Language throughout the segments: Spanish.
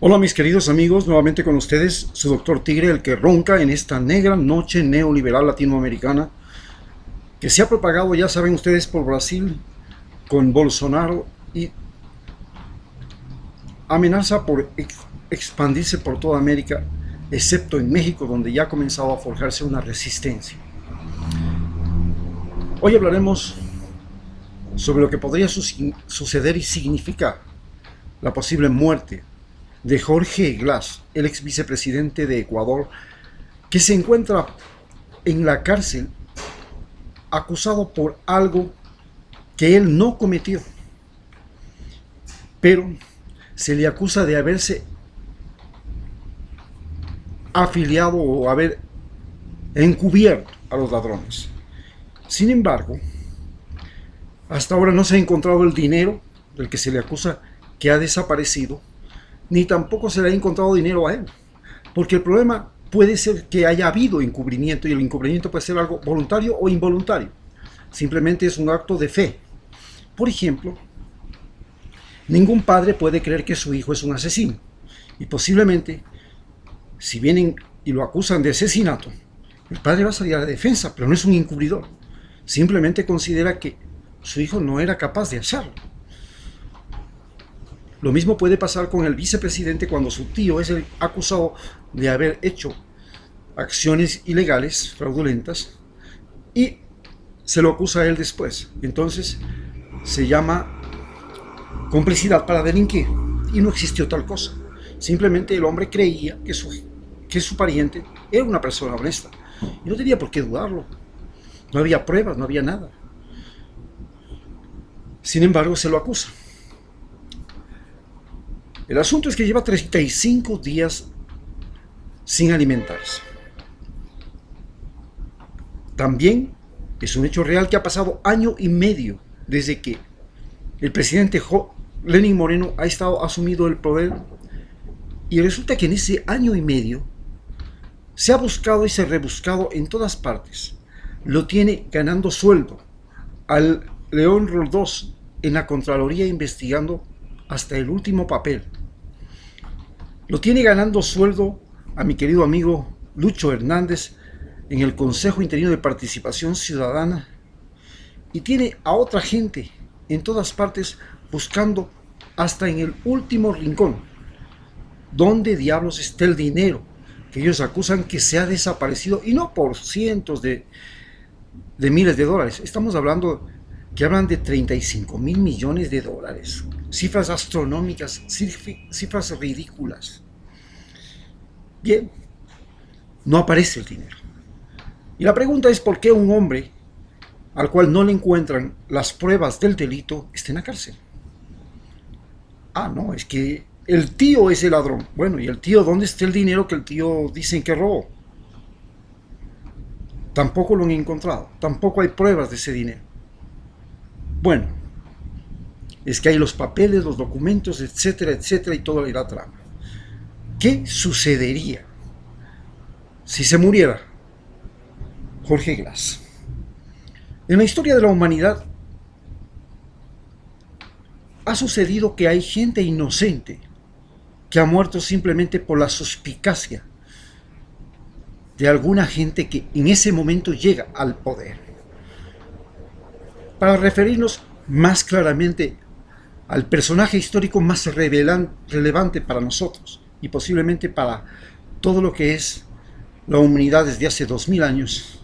Hola mis queridos amigos, nuevamente con ustedes, su doctor Tigre, el que ronca en esta negra noche neoliberal latinoamericana que se ha propagado, ya saben ustedes, por Brasil con Bolsonaro y amenaza por expandirse por toda América, excepto en México, donde ya ha comenzado a forjarse una resistencia. Hoy hablaremos sobre lo que podría suceder y significar la posible muerte de Jorge Glass, el ex vicepresidente de Ecuador, que se encuentra en la cárcel acusado por algo que él no cometió, pero se le acusa de haberse afiliado o haber encubierto a los ladrones. Sin embargo, hasta ahora no se ha encontrado el dinero del que se le acusa, que ha desaparecido, ni tampoco se le ha encontrado dinero a él, porque el problema puede ser que haya habido encubrimiento, y el encubrimiento puede ser algo voluntario o involuntario. Simplemente es un acto de fe. Por ejemplo, ningún padre puede creer que su hijo es un asesino, y posiblemente, si vienen y lo acusan de asesinato, el padre va a salir a la defensa, pero no es un encubridor. Simplemente considera que su hijo no era capaz de hacerlo. Lo mismo puede pasar con el vicepresidente cuando su tío es el acusado de haber hecho acciones ilegales, fraudulentas, y se lo acusa a él después. Entonces se llama complicidad para delinquir, y no existió tal cosa. Simplemente el hombre creía que su pariente era una persona honesta, y no tenía por qué dudarlo. No había pruebas, no había nada. Sin embargo, se lo acusa. El asunto es que lleva 35 días sin alimentarse. También es un hecho real que ha pasado año y medio desde que el presidente Lenín Moreno ha estado asumido el poder, y resulta que en ese año y medio se ha buscado y se ha rebuscado en todas partes. Lo tiene ganando sueldo al León Roldós en la Contraloría, investigando hasta el último papel. Lo tiene ganando sueldo a mi querido amigo Lucho Hernández en el Consejo Interino de Participación Ciudadana, y tiene a otra gente en todas partes buscando hasta en el último rincón dónde diablos está el dinero que ellos acusan que se ha desaparecido, y no por cientos de miles de dólares. Estamos hablando que hablan de 35 mil millones de dólares, cifras astronómicas, cifras ridículas. Bien, no aparece el dinero. Y la pregunta es: ¿por qué un hombre al cual no le encuentran las pruebas del delito está en la cárcel? No, es que el tío es el ladrón. Bueno, ¿y el tío dónde está el dinero que el tío dicen que robó? Tampoco lo han encontrado, tampoco hay pruebas de ese dinero. Bueno, es que hay los papeles, los documentos, etcétera, etcétera, y toda la trama. ¿Qué sucedería si se muriera Jorge Glass? En la historia de la humanidad ha sucedido que hay gente inocente que ha muerto simplemente por la suspicacia de alguna gente que en ese momento llega al poder. Para referirnos más claramente al personaje histórico más relevante para nosotros, y posiblemente para todo lo que es la humanidad desde hace 2000 años,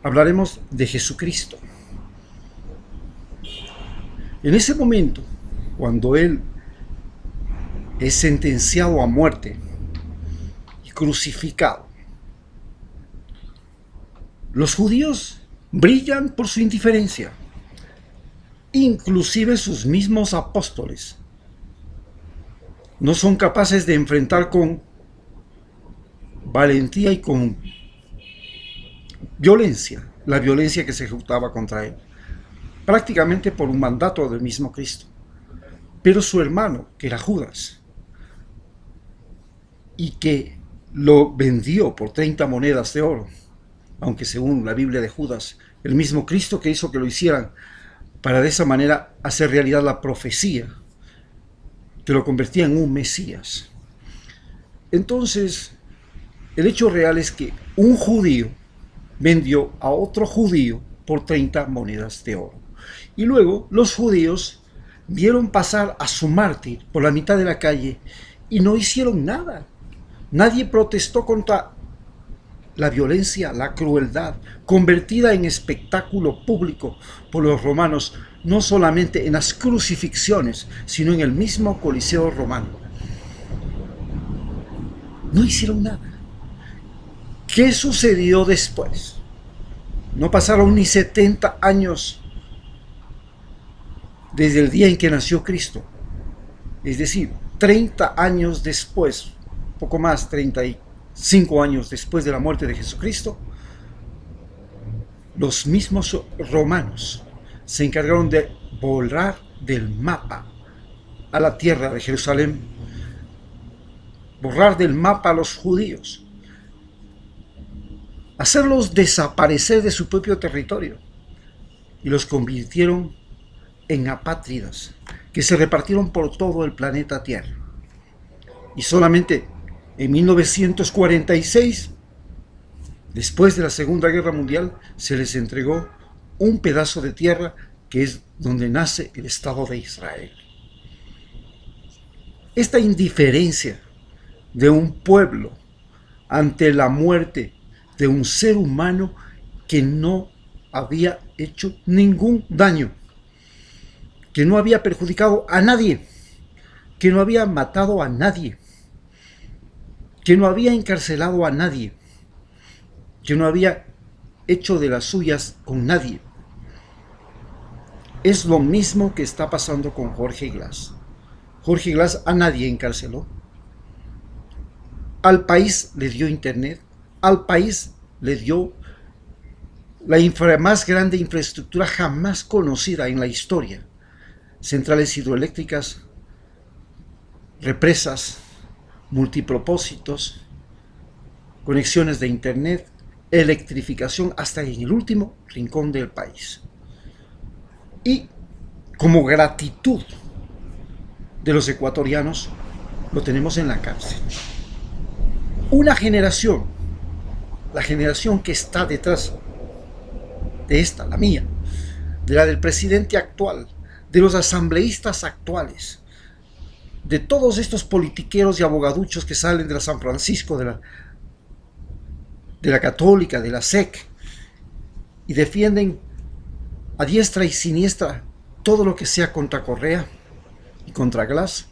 hablaremos de Jesucristo. En ese momento, cuando Él es sentenciado a muerte y crucificado, los judíos brillan por su indiferencia. Inclusive sus mismos apóstoles no son capaces de enfrentar con valentía y con violencia la violencia que se ejecutaba contra él, prácticamente por un mandato del mismo Cristo. Pero su hermano, que era Judas, y que lo vendió por 30 monedas de oro, aunque según la Biblia de Judas, el mismo Cristo que hizo que lo hicieran, para de esa manera hacer realidad la profecía que lo convertía en un Mesías. Entonces, el hecho real es que un judío vendió a otro judío por 30 monedas de oro. Y luego los judíos vieron pasar a su mártir por la mitad de la calle y no hicieron nada. Nadie protestó contra la violencia, la crueldad, convertida en espectáculo público por los romanos, no solamente en las crucifixiones, sino en el mismo Coliseo romano. No hicieron nada. ¿Qué sucedió después? No pasaron ni 70 años desde el día en que nació Cristo. Es decir, 30 años después, poco más, 35 años después de la muerte de Jesucristo, los mismos romanos se encargaron de borrar del mapa a la tierra de Jerusalén, borrar del mapa a los judíos, hacerlos desaparecer de su propio territorio, y los convirtieron en apátridas que se repartieron por todo el planeta Tierra. Y solamente en 1946, después de la Segunda Guerra Mundial, se les entregó un pedazo de tierra que es donde nace el Estado de Israel. Esta indiferencia de un pueblo ante la muerte de un ser humano que no había hecho ningún daño, que no había perjudicado a nadie, que no había matado a nadie, que no había encarcelado a nadie, que no había hecho de las suyas con nadie. Es lo mismo que está pasando con Jorge Glass. Jorge Glass a nadie encarceló. Al país le dio internet, al país le dio la más grande infraestructura jamás conocida en la historia. Centrales hidroeléctricas, represas, multipropósitos, conexiones de internet, electrificación hasta en el último rincón del país. Y como gratitud de los ecuatorianos, lo tenemos en la cárcel. Una generación, la generación que está detrás de esta, la mía, de la del presidente actual, de los asambleístas actuales, de todos estos politiqueros y abogaduchos que salen de la San Francisco, de la Católica, de la SEC, y defienden a diestra y siniestra todo lo que sea contra Correa y contra Glass,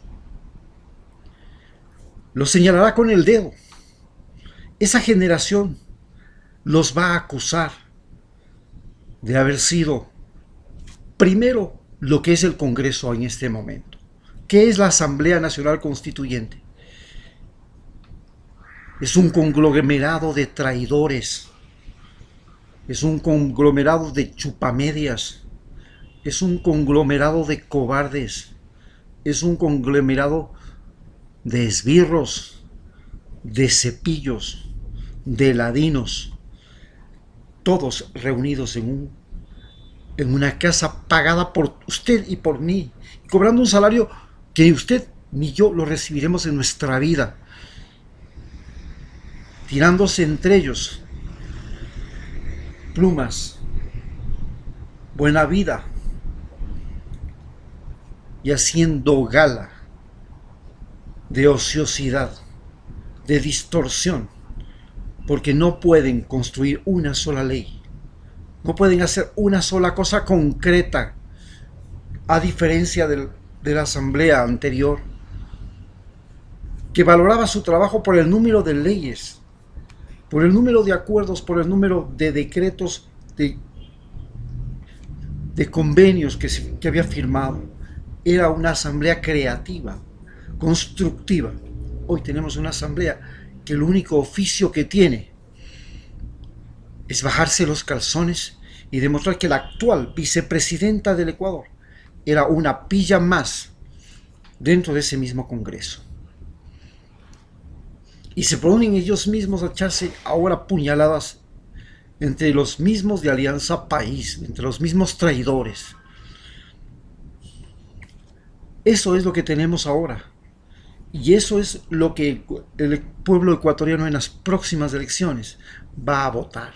los señalará con el dedo. Esa generación los va a acusar de haber sido primero lo que es el Congreso en este momento. ¿Qué es la Asamblea Nacional Constituyente? Es un conglomerado de traidores, es un conglomerado de chupamedias, es un conglomerado de cobardes, es un conglomerado de esbirros, de cepillos, de ladinos, todos reunidos en una casa pagada por usted y por mí, cobrando un salario que ni usted ni yo lo recibiremos en nuestra vida, tirándose entre ellos plumas, buena vida, y haciendo gala de ociosidad, de distorsión, porque no pueden construir una sola ley, no pueden hacer una sola cosa concreta, a diferencia de la asamblea anterior, que valoraba su trabajo por el número de leyes, por el número de acuerdos, por el número de decretos, de convenios que había firmado. Era una asamblea creativa, constructiva. Hoy tenemos una asamblea que el único oficio que tiene es bajarse los calzones y demostrar que la actual vicepresidenta del Ecuador era una pilla más dentro de ese mismo Congreso. Y se ponen ellos mismos a echarse ahora puñaladas entre los mismos de Alianza País, entre los mismos traidores. Eso es lo que tenemos ahora. Y eso es lo que el pueblo ecuatoriano en las próximas elecciones va a votar.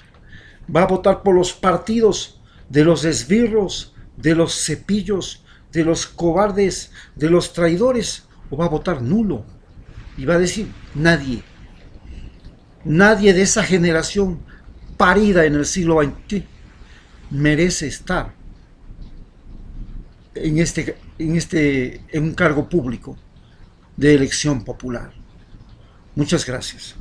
Va a votar por los partidos de los esbirros, de los cepillos, de los cobardes, de los traidores, o va a votar nulo. Y va a decir, nadie, nadie de esa generación parida en el siglo XX merece estar en un cargo público de elección popular. Muchas gracias.